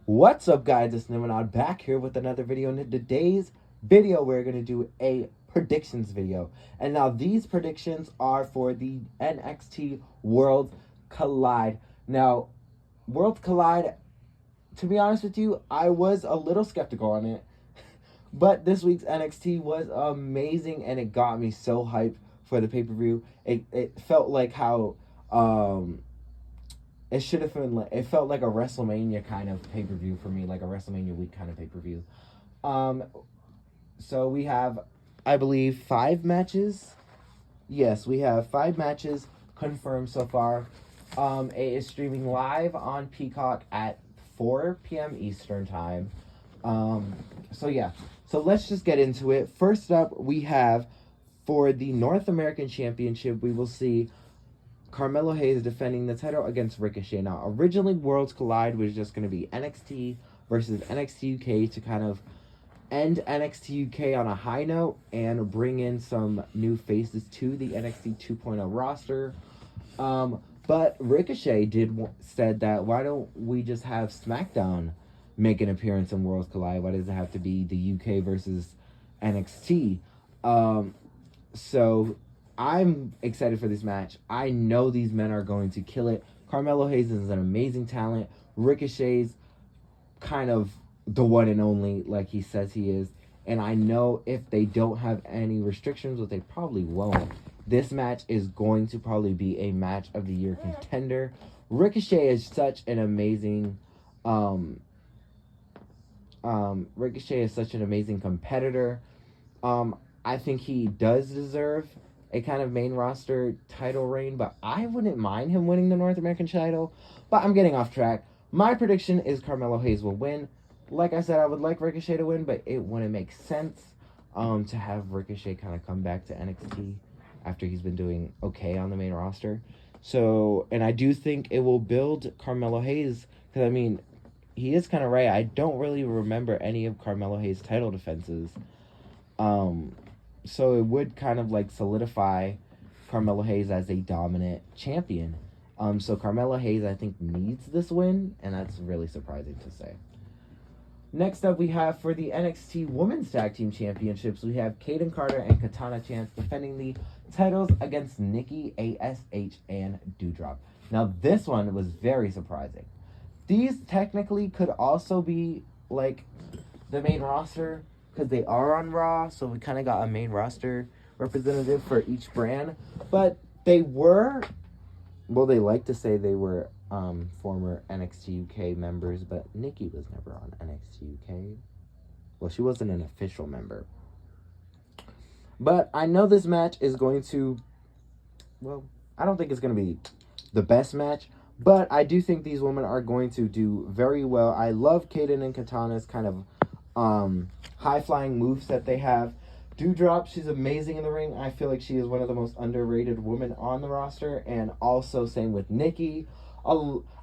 What's up, guys? It's Nimanad back here with another video. In today's video, we're going to do a predictions video. And now these predictions are for the NXT Worlds Collide. Now, Worlds Collide, to be honest with you, I was a little skeptical on it. But this week's NXT was amazing, and it got me so hyped for the pay-per-view. It felt like how it should have been. It felt like a WrestleMania kind of pay-per-view for me, like a WrestleMania week kind of pay-per-view. So we have, I believe, 5 matches. Yes, we have 5 matches confirmed so far. It is streaming live on Peacock at 4 p.m. Eastern time. So yeah, so let's just get into it. First up, we have for the North American Championship, we will see Carmelo Hayes defending the title against Ricochet. Now, originally, Worlds Collide was just going to be NXT versus NXT UK to kind of end NXT UK on a high note and bring in some new faces to the NXT 2.0 roster. But Ricochet said that, why don't we just have SmackDown make an appearance in Worlds Collide? Why does it have to be the UK versus NXT? So I'm excited for this match. I know these men are going to kill it. Carmelo Hayes is an amazing talent. Ricochet's kind of the one and only, like he says he is. And I know if they don't have any restrictions, which they probably won't, this match is going to probably be a match of the year contender. Ricochet is such an amazing Ricochet is such an amazing competitor. I think he does deserve a kind of main roster title reign, but I wouldn't mind him winning the North American title. But I'm getting off track. My prediction is Carmelo Hayes will win. Like I said, I would like Ricochet to win, but it wouldn't make sense to have Ricochet kind of come back to NXT after he's been doing okay on the main roster. So, and I do think it will build Carmelo Hayes, because I mean, he is kind of right. I don't really remember any of Carmelo Hayes' title defenses. So it would kind of like solidify Carmelo Hayes as a dominant champion. So Carmelo Hayes, I think, needs this win, and that's really surprising to say. Next up, we have for the NXT Women's Tag Team Championships, we have Kaden Carter and Katana Chance defending the titles against Nikki, ASH, and Doudrop. Now, this one was very surprising. These technically could also be like the main roster, because they are on Raw, so we kind of got a main roster representative for each brand. But they were, well, they like to say they were former NXT UK members, but Nikki was never on NXT UK. Well, she wasn't an official member. But I know this match is going to, well, I don't think it's going to be the best match, but I do think these women are going to do very well. I love Kaden and Katana's kind of high-flying moves that they have. Doudrop, she's amazing in the ring. I feel like she is one of the most underrated women on the roster. And also, same with Nikki.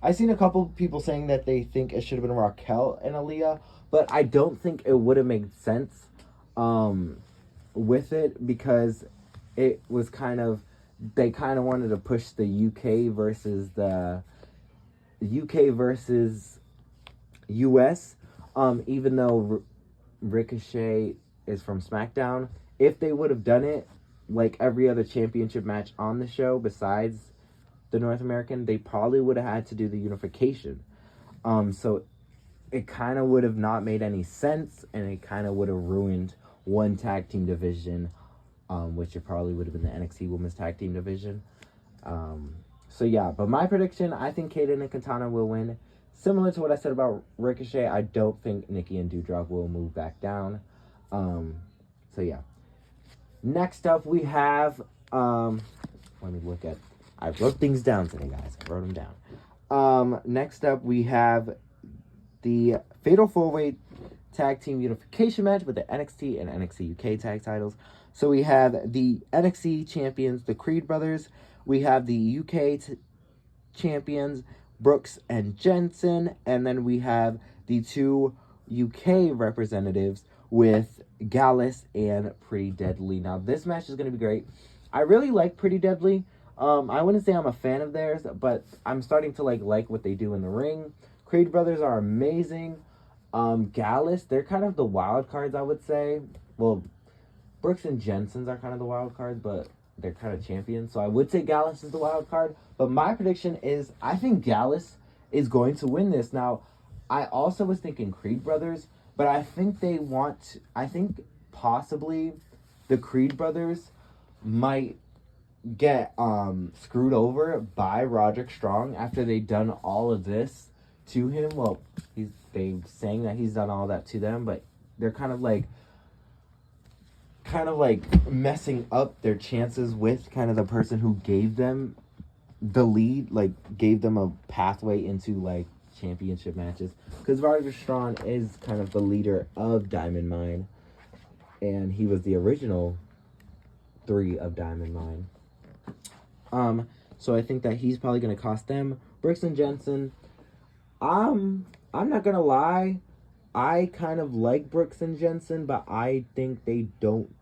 I've seen a couple people saying that they think it should have been Raquel and Aaliyah, but I don't think it would have made sense with it, because it was kind of, they kind of wanted to push the UK versus US. Even though Ricochet is from SmackDown, if they would have done it like every other championship match on the show besides the North American, they probably would have had to do the unification. So it kind of would have not made any sense, and it kind of would have ruined one tag team division, which it probably would have been the NXT Women's Tag Team division. So yeah, but my prediction, I think Kaden and Katana will win. Similar to what I said about Ricochet, I don't think Nikki and Doudrop will move back down. So yeah. Next up, we have, let me look at, I wrote things down today, guys. I wrote them down. Next up, we have the Fatal 4-Way Tag Team Unification match with the NXT and NXT UK tag titles. So we have the NXT champions, the Creed brothers. We have the UK champions, Brooks and Jensen, and then we have the 2 UK representatives with Gallus and Pretty Deadly. Now, this match is going to be great. I really like Pretty Deadly. I wouldn't say I'm a fan of theirs, but I'm starting to like what they do in the ring. Creed brothers are amazing. Gallus, they're kind of the wild cards, I would say. Well, Brooks and Jensen's are kind of the wild cards, but they're kind of champions. So I would say Gallus is the wild card. But my prediction is I think Gallus is going to win this. Now, I also was thinking Creed brothers, but I think I think possibly the Creed brothers might get screwed over by Roderick Strong after they've done all of this to him. Well, they've saying that he's done all that to them, but they're kind of like messing up their chances with kind of the person who gave them the lead, like gave them a pathway into like championship matches, because Roderick Strong is kind of the leader of Diamond Mine, and he was the original 3 of Diamond Mine. So I think that he's probably going to cost them. Brooks and Jensen, I'm not going to lie, I kind of like Brooks and Jensen, but I think they don't,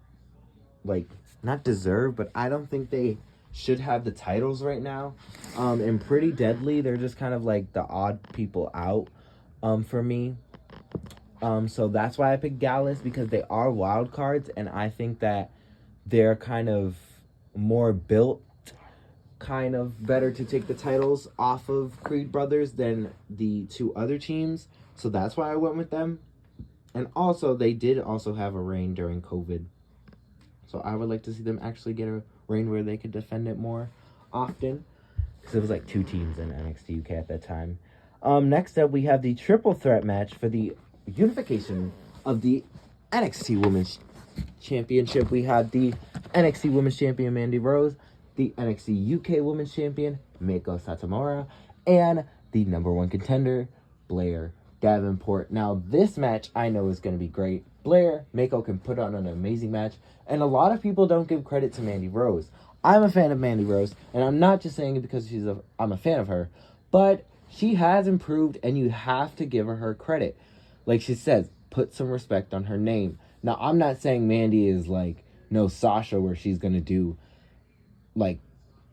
like, not deserve, but I don't think they should have the titles right now. And Pretty Deadly, they're just kind of like the odd people out for me. So that's why I picked Gallus, because they are wild cards, and I think that they're kind of more built, kind of better to take the titles off of Creed brothers than the 2 other teams. So that's why I went with them. And also, they did also have a reign during COVID. So I would like to see them actually get a reign where they could defend it more often, because it was like 2 teams in NXT UK at that time. Next up, we have the triple threat match for the unification of the NXT Women's Championship. We have the NXT Women's Champion Mandy Rose, the NXT UK Women's Champion Meiko Satomura, and the number 1 contender Blair Davenport. Now, this match I know is going to be great. Blair, Meiko can put on an amazing match, and a lot of people don't give credit to Mandy Rose. I'm a fan of Mandy Rose, and I'm not just saying it because I'm a fan of her, but she has improved, and you have to give her credit. Like she says, put some respect on her name. Now, I'm not saying Mandy is like no Sasha, where she's going to do like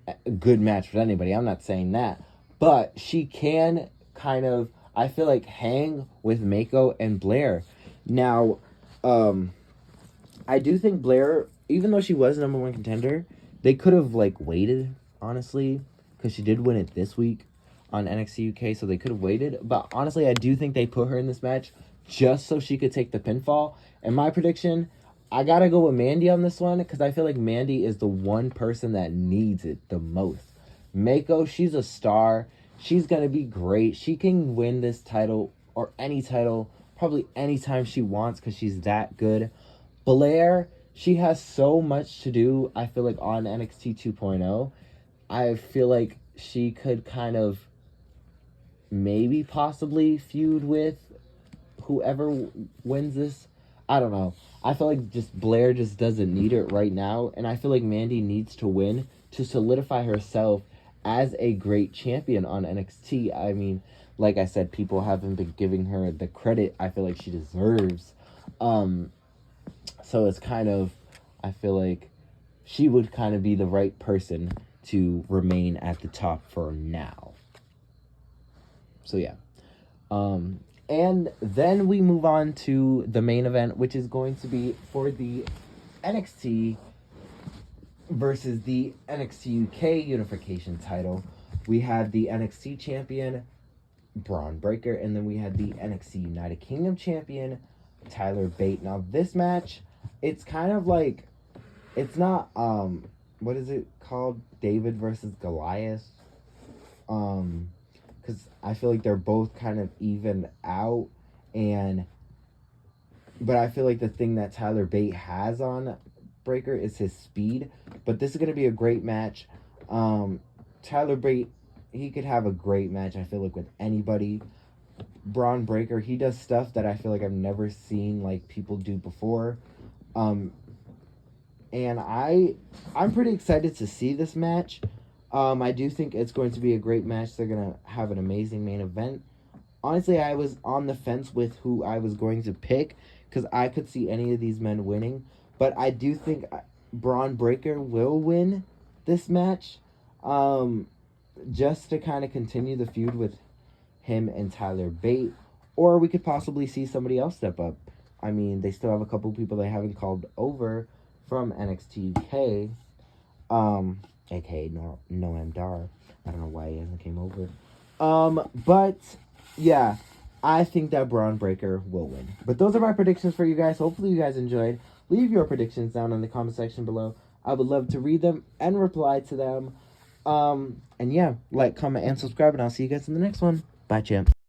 a good match with anybody. I'm not saying that, but she can kind of, I feel like, hang with Meiko and Blair. Now, I do think Blair, even though she was number 1 contender, they could have like waited, honestly, because she did win it this week on NXT UK, so they could have waited. But honestly, I do think they put her in this match just so she could take the pinfall. And my prediction, I gotta go with Mandy on this one, because I feel like Mandy is the one person that needs it the most. Meiko, she's a star. She's gonna be great. She can win this title, or any title, probably anytime she wants, because she's that good. Blair, she has so much to do, I feel like, on NXT 2.0. I feel like she could kind of maybe possibly feud with whoever wins this. I don't know. I feel like just Blair just doesn't need it right now, and I feel like Mandy needs to win to solidify herself as a great champion on NXT. I mean, like I said, people haven't been giving her the credit I feel like she deserves. So it's kind of, I feel like she would kind of be the right person to remain at the top for now. So yeah. And then we move on to the main event, which is going to be for the NXT versus the NXT UK unification title. We had the NXT champion, Braun Breaker, and then we had the NXT United Kingdom champion, Tyler Bate. Now, this match, it's kind of like, it's not, what is it called? David versus Goliath. Because I feel like they're both kind of even out, but I feel like the thing that Tyler Bate has on Breaker is his speed. But this is going to be a great match. Tyler Bate, he could have a great match, I feel like, with anybody. Braun Breaker, he does stuff that I feel like I've never seen like people do before. And I'm pretty excited to see this match. I do think it's going to be a great match. They're going to have an amazing main event. Honestly, I was on the fence with who I was going to pick, because I could see any of these men winning. But I do think Braun Breaker will win this match, just to kind of continue the feud with him and Tyler Bate, or we could possibly see somebody else step up. I mean, they still have a couple people they haven't called over from NXT UK, aka Noam Dar. I don't know why he hasn't came over. But yeah, I think that Braun Breaker will win. But those are my predictions for you guys. Hopefully you guys enjoyed. Leave your predictions down in the comment section below. I would love to read them and reply to them. And yeah, like, comment, and subscribe, and I'll see you guys in the next one. Bye, champs.